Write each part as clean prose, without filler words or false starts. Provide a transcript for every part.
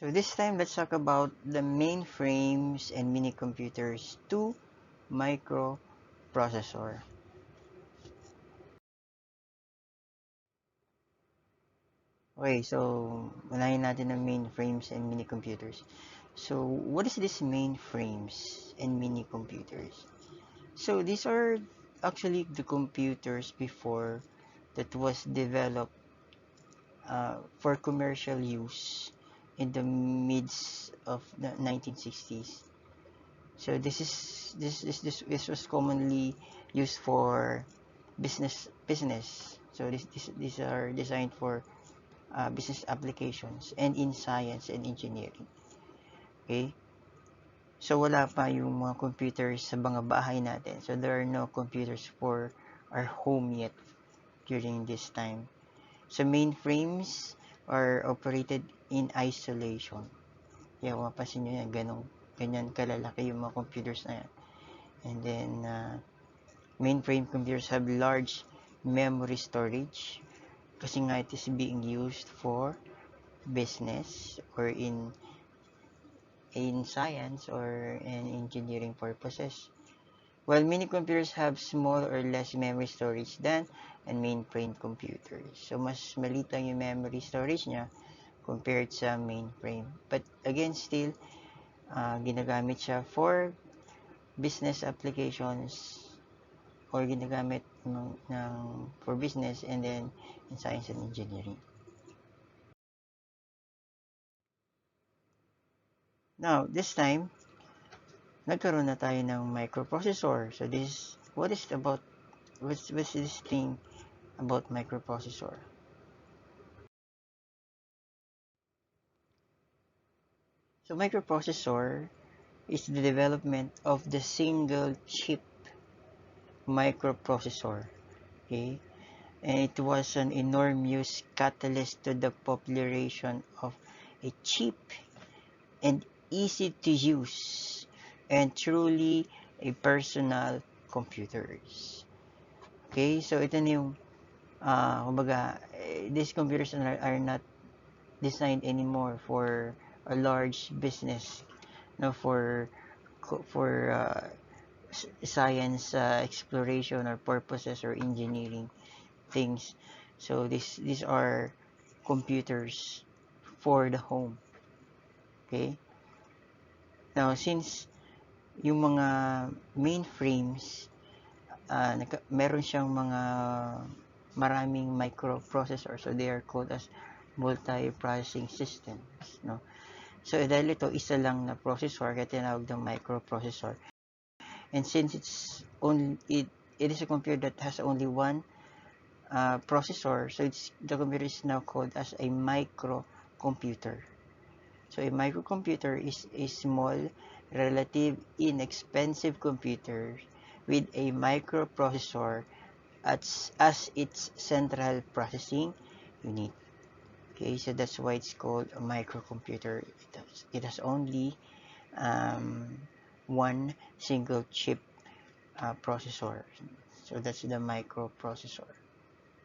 So this time, let's talk about the mainframes and mini computers to microprocessor. Okay, so unahin natin ang mainframes and mini computers. So what is this mainframes and mini computers? So these are actually the computers before that was developed for commercial use in the midst of the 1960s. So this was commonly used for business. So these are designed for business applications and in science and engineering. Okay? So wala pa yung mga computers sa mga bahay natin. So there are no computers for our home yet during this time. So mainframes are operated in isolation. Kaya kung mapasin nyo yan, ganyan kalalaki yung mga computers na yan. And then, mainframe computers have large memory storage kasi nga it is being used for business or in science or in engineering purposes. While mini computers have small or less memory storage than and mainframe computers. So, mas maliit lang yung memory storage niya compared sa mainframe. But again, still, ginagamit siya for business applications or ginagamit for business and then in science and engineering. Now, this time, nagkaroon na tayo ng microprocessor. So what's this thing about microprocessor? So microprocessor is the development of the single chip microprocessor. Okay? And it was an enormous catalyst to the popularization of a cheap and easy to use and truly a personal computers. Okay, so ito na yung kumbaga, these computers are not designed anymore for a large business, no, for science exploration or purposes or engineering things. So these are computers for the home. Okay? Now, since yung mga mainframes, meron siyang mga maraming microprocessor. So they are called as multi-processing systems. No? So dahil ito, isa lang na processor, kaya tinawag ng microprocessor. And since it is a computer that has only one processor, so the computer is now called as a microcomputer. So a microcomputer is a small, relative, inexpensive computer with a microprocessor as its central processing unit. Okay, so that's why it's called a microcomputer. It has only one single chip processor. So that's the microprocessor.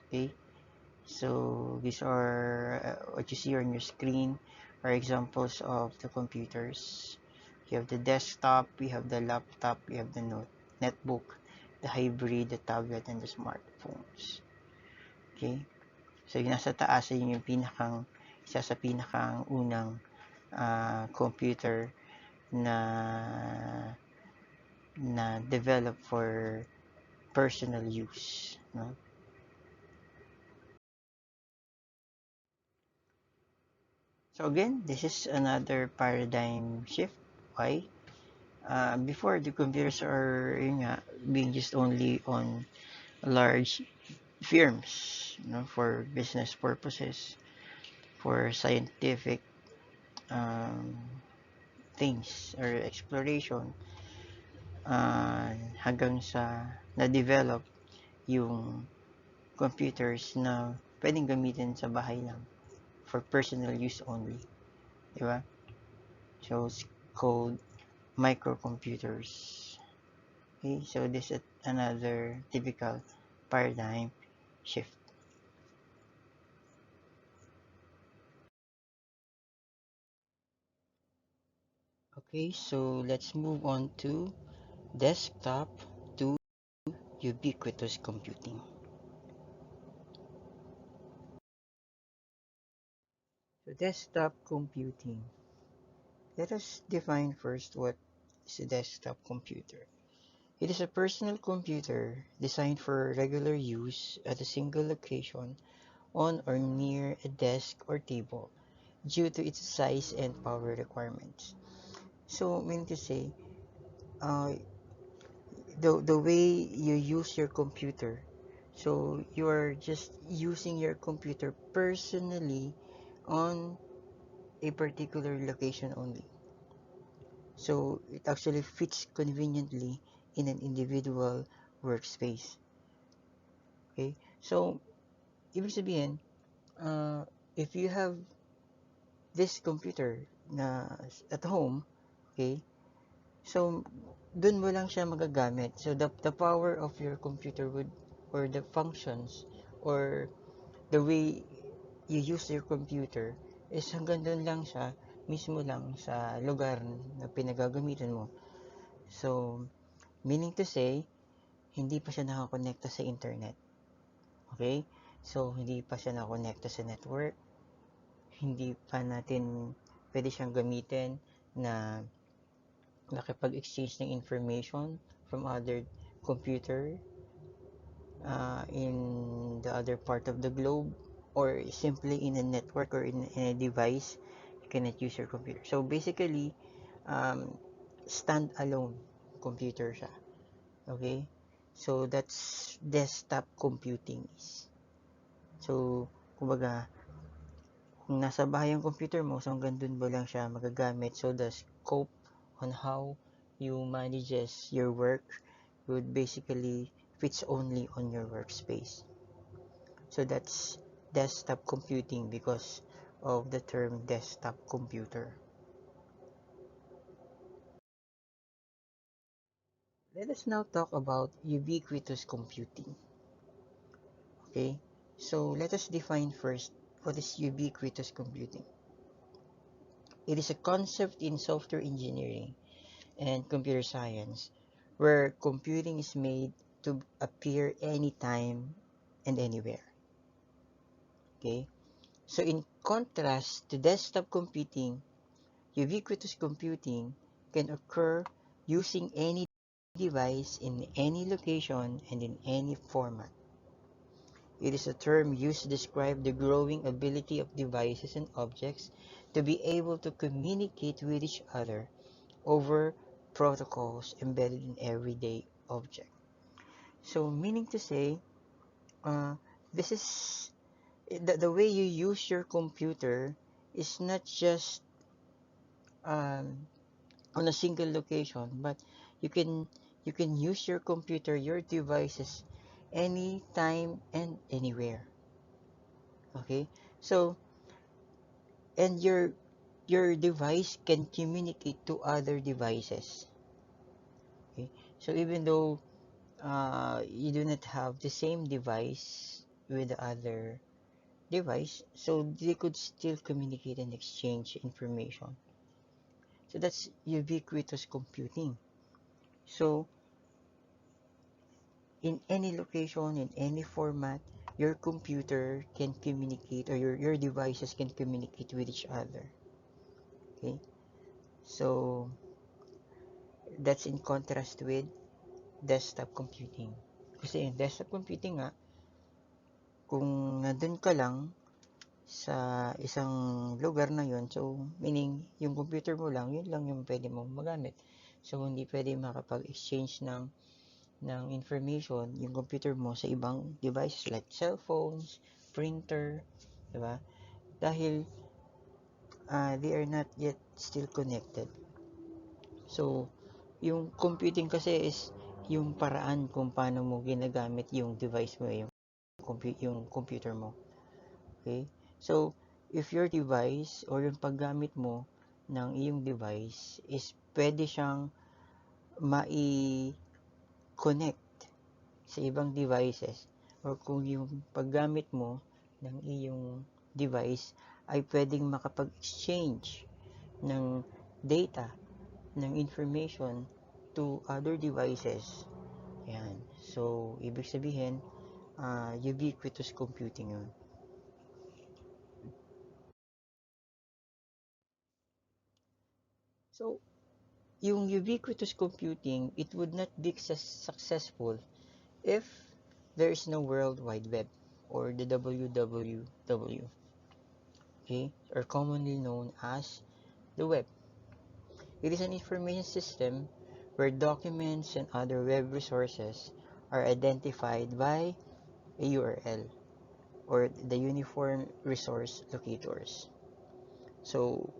Okay, so these are what you see on your screen are examples of the computers. You have the desktop, we have the laptop, we have the netbook, the hybrid, the tablet, and the smartphones. Okay, so yung nasa taas ay yung isa sa pinakang unang computer na developed for personal use, no? So again, this is another paradigm shift. Why? Before, the computers are being used only on large firms, for business purposes, for scientific um, things or exploration, hanggang sa na-develop yung computers na pwedeng gamitin sa bahay lang for personal use only. Di ba? So, it's called microcomputers. Okay, so this is another typical paradigm shift. Okay, so let's move on to desktop to ubiquitous computing. So desktop computing. Let us define first what is a desktop computer. It is a personal computer designed for regular use at a single location on or near a desk or table due to its size and power requirements. So, meaning to say, uh, the way you use your computer, so you are just using your computer personally on a particular location only. So, it actually fits conveniently in an individual workspace. Okay? So, ibig sabihin, if you have this computer na at home, okay, so dun mo lang siya magagamit. So the power of your computer would, or the functions, or the way you use your computer is hanggang dun lang siya, mismo lang sa lugar na pinagagamitan mo. So, meaning to say, hindi pa siya nakakonekta sa internet. Okay? So, hindi pa siya nakakonekta sa network, hindi pa natin pwede siyang gamitin na nakipag-exchange ng information from other computer in the other part of the globe, or simply in a network or in a device. You cannot use your computer. So basically, um, stand-alone computer siya. Okay? So that's desktop computing is. So, kumbaga, kung nasa bahay yung computer mo, so hanggang dun mo lang siya magagamit. So the scope on how you manages your work would basically fits only on your workspace. So that's desktop computing because of the term desktop computer. Let us now talk about ubiquitous computing. Okay, so let us define first what is ubiquitous computing. It is a concept in software engineering and computer science where computing is made to appear anytime and anywhere. Okay, so in contrast to desktop computing, ubiquitous computing can occur using any device in any location and in any format. It is a term used to describe the growing ability of devices and objects to be able to communicate with each other over protocols embedded in everyday object. So, meaning to say, uh, this is the way you use your computer is not just um, on a single location, but you can you can use your computer, your devices, anytime and anywhere. Okay, so and your device can communicate to other devices. Okay, so even though you do not have the same device with the other device, so they could still communicate and exchange information. So that's ubiquitous computing. So in any location, in any format, your computer can communicate, or your devices can communicate with each other. Okay? So that's in contrast with desktop computing. Kasi in desktop computing nga, kung nandun ka lang sa isang lugar na yon, so meaning yung computer mo lang, yun lang yung pwede mong magamit. So hindi pwede makapag-exchange ng information yung computer mo sa ibang devices like cellphones, printer, di ba? Dahil they are not yet still connected. So yung computing kasi is yung paraan kung paano mo ginagamit yung device mo, yung computer mo. Okay? So, if your device or yung paggamit mo ng iyong device is pwede siyang mai-connect sa ibang devices, or kung yung paggamit mo ng iyong device ay pwedeng makapag-exchange ng data ng information to other devices. Yan. So, ibig sabihin, ubiquitous computing yun. So, yung ubiquitous computing, it would not be successful if there is no World Wide Web or the WWW, okay, or commonly known as the web. It is an information system where documents and other web resources are identified by a URL or the Uniform Resource Locators. So,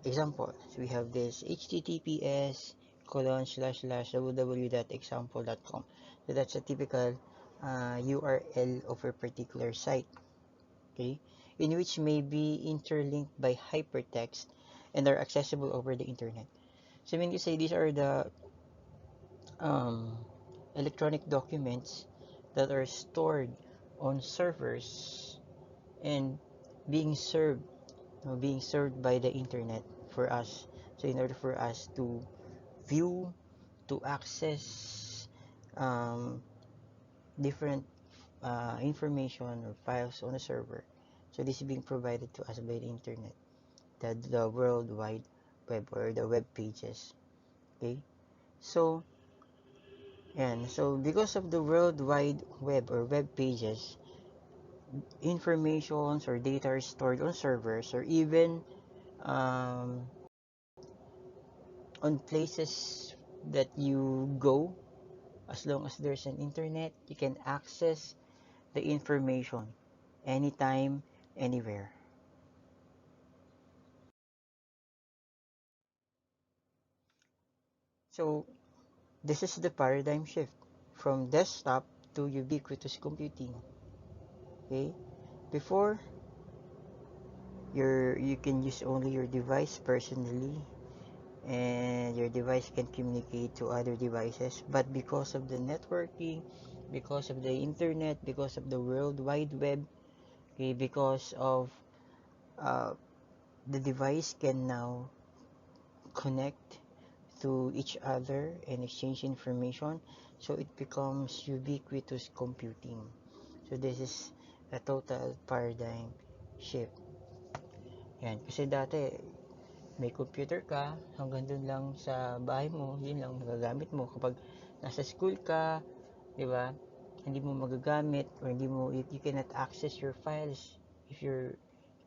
example, so we have this https colon slash slash www.example.com. So that's a typical URL of a particular site, okay, in which may be interlinked by hypertext and are accessible over the internet. So when you say these are the um, electronic documents that are stored on servers and being served being served by the internet for us. So in order for us to view, to access um, different information or files on a server, so this is being provided to us by the internet, the World Wide Web or the web pages. Okay, so so because of the World Wide Web or web pages, informations or data are stored on servers or even um, on places that you go. As long as there's an internet, you can access the information anytime, anywhere. So this is the paradigm shift from desktop to ubiquitous computing. Okay, before you can use only your device personally, and your device can communicate to other devices, but because of the networking, because of the internet, because of the World Wide Web, okay, because of uh, the device can now connect to each other and exchange information, so it becomes ubiquitous computing. So this is a total paradigm shift. Yan, kasi dati may computer ka, hanggang dun lang sa bahay mo, yun lang magagamit mo. Kapag nasa school ka, di ba, hindi mo magagamit or hindi mo, you cannot access your files if you're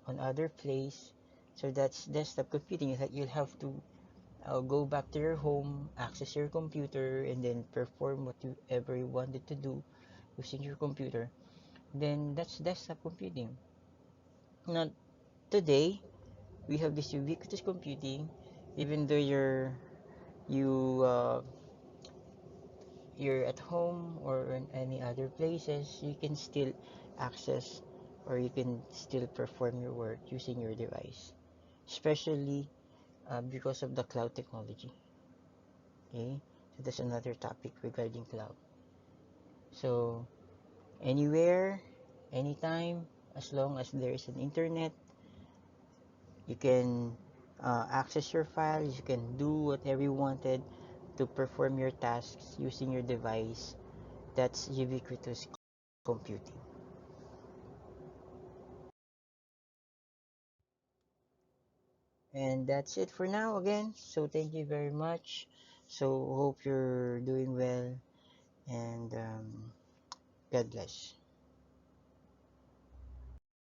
on other place. So that's desktop computing. You'll have to go back to your home, access your computer, and then perform whatever you wanted to do using your computer. Then that's desktop computing. Now, today, we have this ubiquitous computing. Even though you you're at home or in any other places, you can still access or you can still perform your work using your device, especially because of the cloud technology. Okay, so that's another topic regarding cloud. So anywhere, anytime, as long as there is an internet, you can access your files, you can do whatever you wanted to perform your tasks using your device. That's ubiquitous computing. And that's it for now again. So thank you very much. So hope you're doing well, and God bless.